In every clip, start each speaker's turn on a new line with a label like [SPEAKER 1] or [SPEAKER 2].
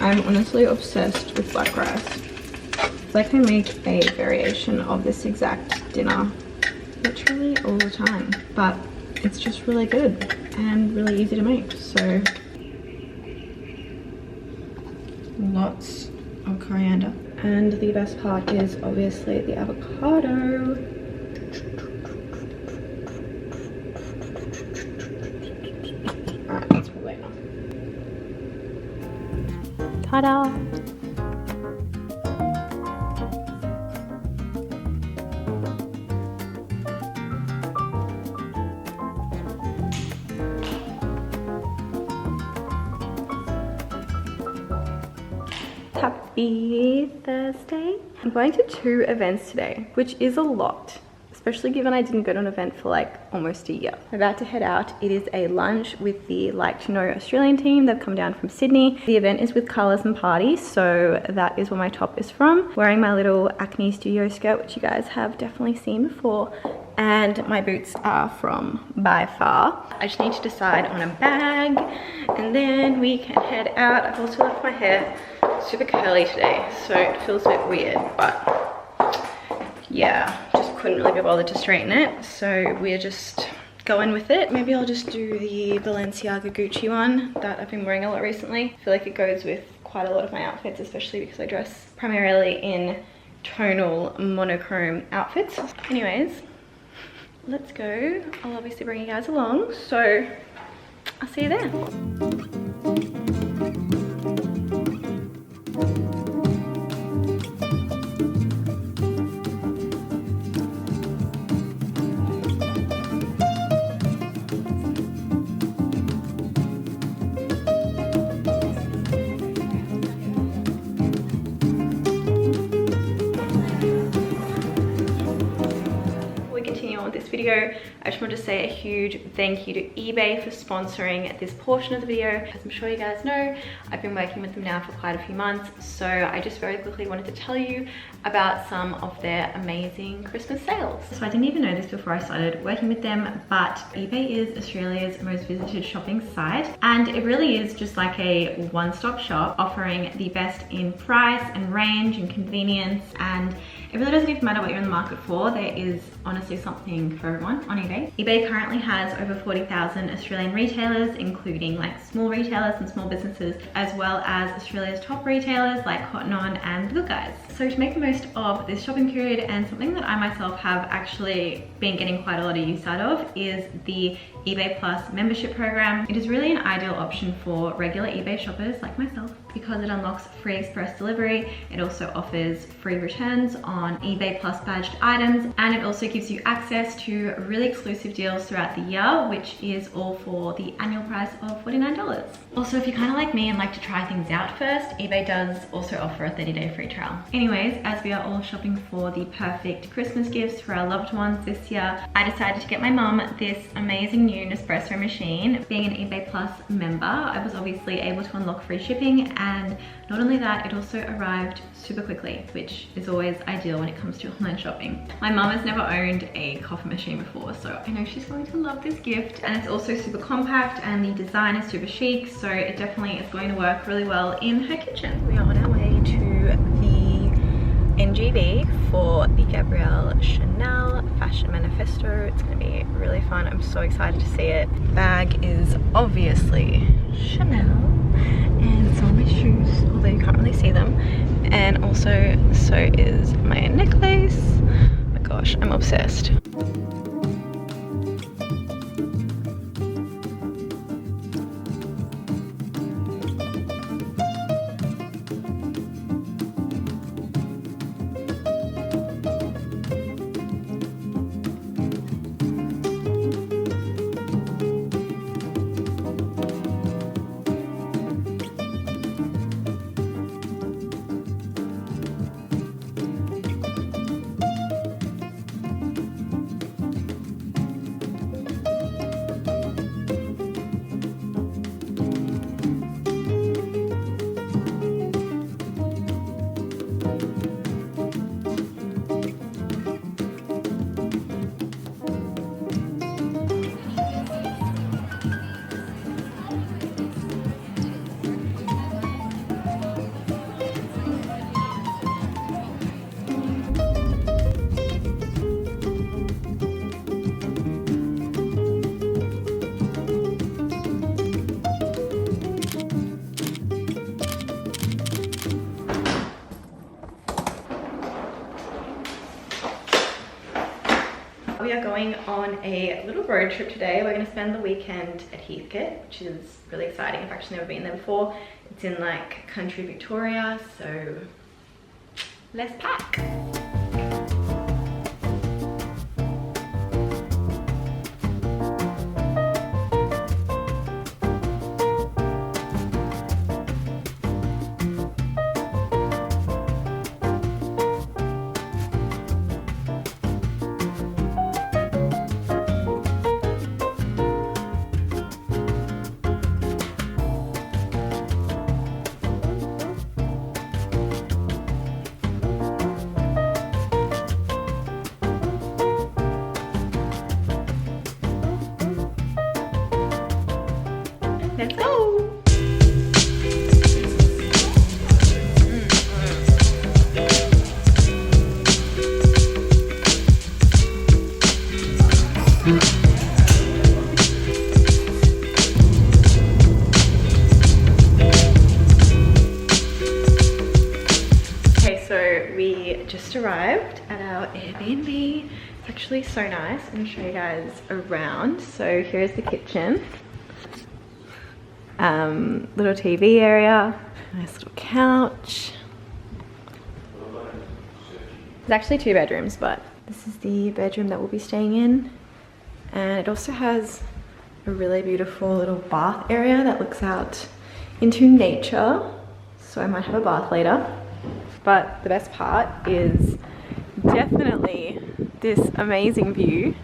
[SPEAKER 1] I'm honestly obsessed with black rice. It's like I make a variation of this exact dinner literally all the time, but it's just really good and really easy to make. So lots of coriander, and the best part is obviously the avocado. Alright, that's probably enough. Ta-da! Happy Thursday. I'm going to 2 events today, which is a lot, especially given I didn't go to an event for like almost a year. I'm about to head out. It is a lunch with the Like to Know Australian team. They've come down from Sydney. The event is with Colours and Party, so that is where my top is from. Wearing my little Acne Studio skirt, which you guys have definitely seen before. And my boots are from By Far. I just need to decide on a bag and then we can head out. I've also left my hair super curly today, so it feels a bit weird, but yeah, just couldn't really be bothered to straighten it, so we're just going with it. Maybe I'll just do the Balenciaga Gucci one that I've been wearing a lot recently. I feel like it goes with quite a lot of my outfits, especially because I dress primarily in tonal monochrome outfits. Anyways, let's go. I'll obviously bring you guys along, so I'll see you there. Video, I just want to say a huge thank you to eBay for sponsoring this portion of the video. As I'm sure you guys know, I've been working with them now for quite a few months, so I just very quickly wanted to tell you about some of their amazing Christmas sales. So I didn't even know this before I started working with them, but eBay is Australia's most visited shopping site, and it really is just like a one-stop shop offering the best in price and range and convenience, and it really doesn't even matter what you're in the market for. There is honestly something for everyone on eBay. eBay currently has over 40,000 Australian retailers, including like small retailers and small businesses, as well as Australia's top retailers like Cotton On and The Good Guys. So to make the most of this shopping period, and something that I myself have actually been getting quite a lot of use out of, is the eBay Plus membership program. It is really an ideal option for regular eBay shoppers like myself because it unlocks free express delivery. It also offers free returns on eBay Plus badged items, and it also gives you access to really exclusive deals throughout the year, which is all for the annual price of $49. Also, if you're kind of like me and like to try things out first, eBay does also offer a 30-day free trial. Anyways, as we are all shopping for the perfect Christmas gifts for our loved ones this year, I decided to get my mum this amazing new Nespresso machine. Being an eBay Plus member, I was obviously able to unlock free shipping, and not only that, it also arrived super quickly, which is always ideal when it comes to online shopping. My mum has never owned a coffee machine before, so I know she's going to love this gift, and it's also super compact and the design is super chic, so it definitely is going to work really well in her kitchen. We are on our way to the NGV for the Gabrielle Chanel Fashion Manifesto. It's going to be really fun. I'm so excited to see it. The bag is obviously Chanel, and so are my shoes, although you can't really see them, and also so is my necklace. Oh my gosh, I'm obsessed. We are going on a little road trip today. We're going to spend the weekend at Heathcote, which is really exciting. I've actually never been there before. It's in like country Victoria, so let's pack. Let's go! Okay, so we just arrived at our Airbnb. It's actually so nice. I'm gonna show you guys around. So here's the kitchen. Little TV area, nice little couch. There's actually 2 bedrooms, but this is the bedroom that we'll be staying in. And it also has a really beautiful little bath area that looks out into nature. So I might have a bath later. But the best part is definitely this amazing view.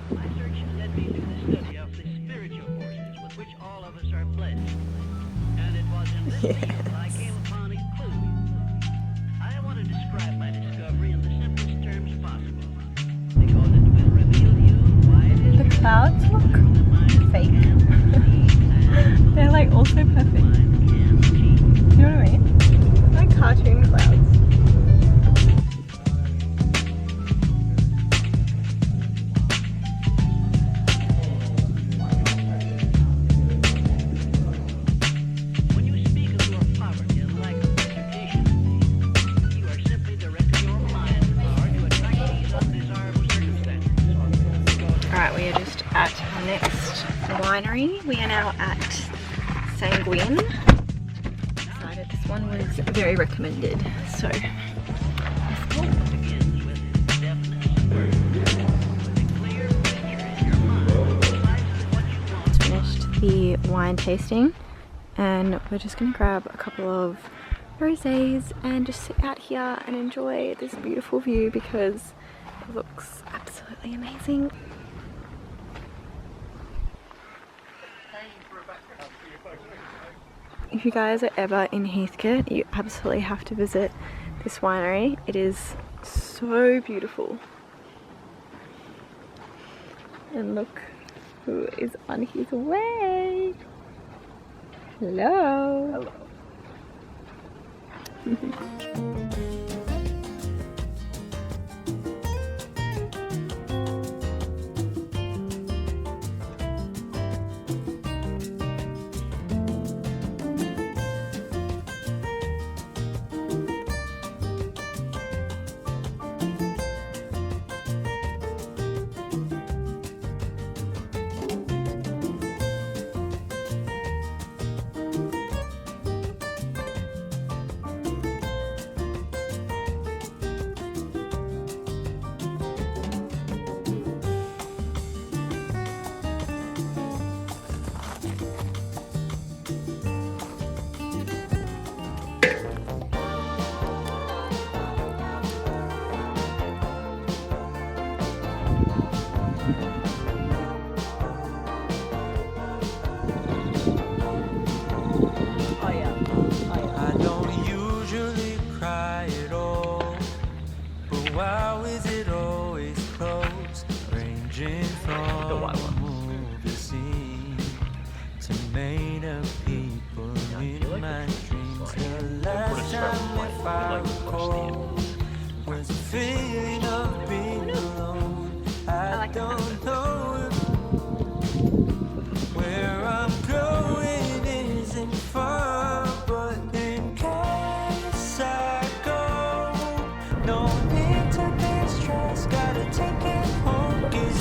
[SPEAKER 1] Yes. I came upon a clue. I want to describe my discovery in the simplest terms possible, because it will reveal to you why it is the clouds look fake. They're like also perfect. You know what I mean? Like cartoon clouds. We are just at our next winery. We are now at Sanguine. Decided this one was very recommended, so let's go. Just finished the wine tasting, and we're just gonna grab a couple of rosés and just sit out here and enjoy this beautiful view because it looks absolutely amazing. If you guys are ever in Heathcote, you absolutely have to visit this winery. It is so beautiful. And look who is on his way. Hello. Hello.
[SPEAKER 2] No need to be stressed, gotta take it home, get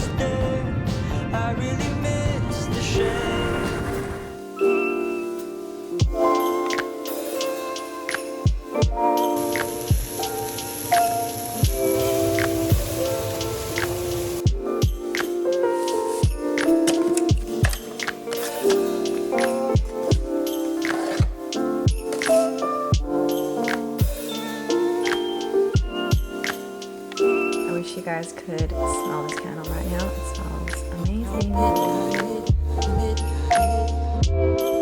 [SPEAKER 1] guys could smell this candle right now. It smells amazing.